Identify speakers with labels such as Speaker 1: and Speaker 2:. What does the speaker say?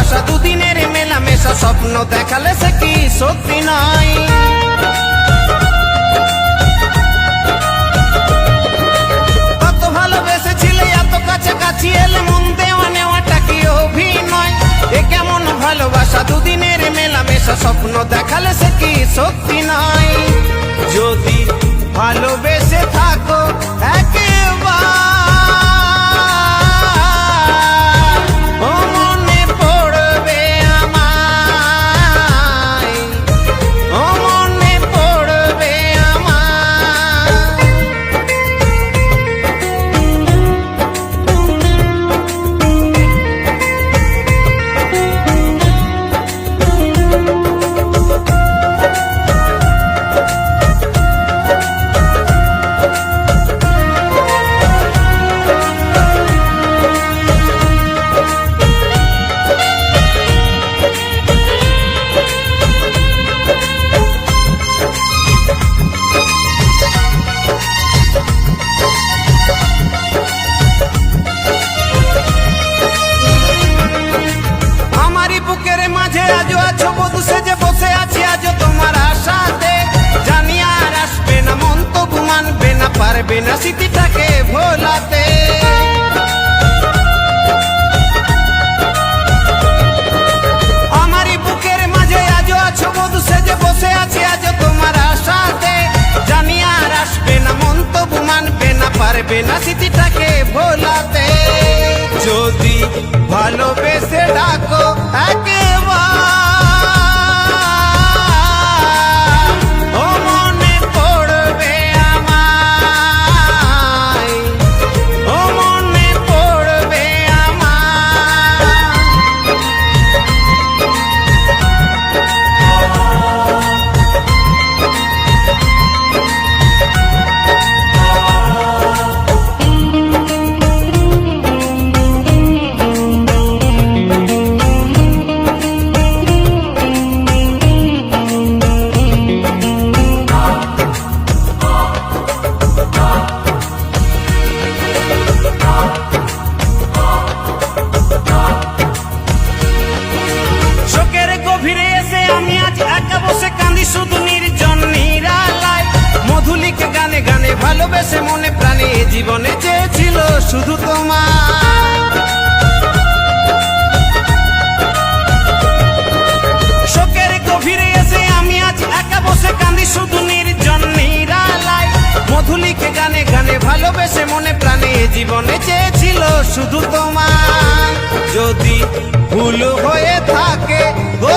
Speaker 1: ভালোবাসা দুদিনের মেলামেশা, স্বপ্ন দেখালে সে কি সত্যি নয়। কত ভালোবেসেছিলে, এত কাছাকাছি এলে, মন দেওয়া নেওয়াটা কি অভিনয়? এ কেমন ভালোবাসা দুদিনের মেলামেশা, স্বপ্ন দেখালে সে কি সত্যি নয়। যদি ভালোবেসে থাকো একবার, ও মনে পড়বে আমায়, ও মনে পড়বে আমায়। বুকের মাঝে আজও আছো বধূ সেজে বসে আছি আজও তোমার আশাতে, জানি আর আসবে না, মন তবু মানবে না, পারবে না স্মৃতিটাকে ভোলাতে। আমারই বুকের মাঝে আজও আছো বধূ সেজে বসে আছি আজও তোমার আশাতে, জানি আর আসবে না, মন তবু মানবে না, পারবে না স্মৃতিটাকে ভোলাতে। যদি ভালোবেসে ডাকো একবার, ও মনে পড়বে আমায়, ও মনে পড়বে আমায়। শুধু নির্জন নিরালায় মধুলিকে গানে গানে ভালোবেসে মনে প্রাণে জীবনে চেয়েছিল শুধু তোমার। শোকের গভীরে এসে আমি আজ একা বসে কাঁদি শুধু নির্জন নিরালায় মধুলিকে গানে গানে ভালোবেসে মনে প্রাণে জীবনে চেয়েছিল শুধু তোমার। যদি ভুল হয়ে থাকে গো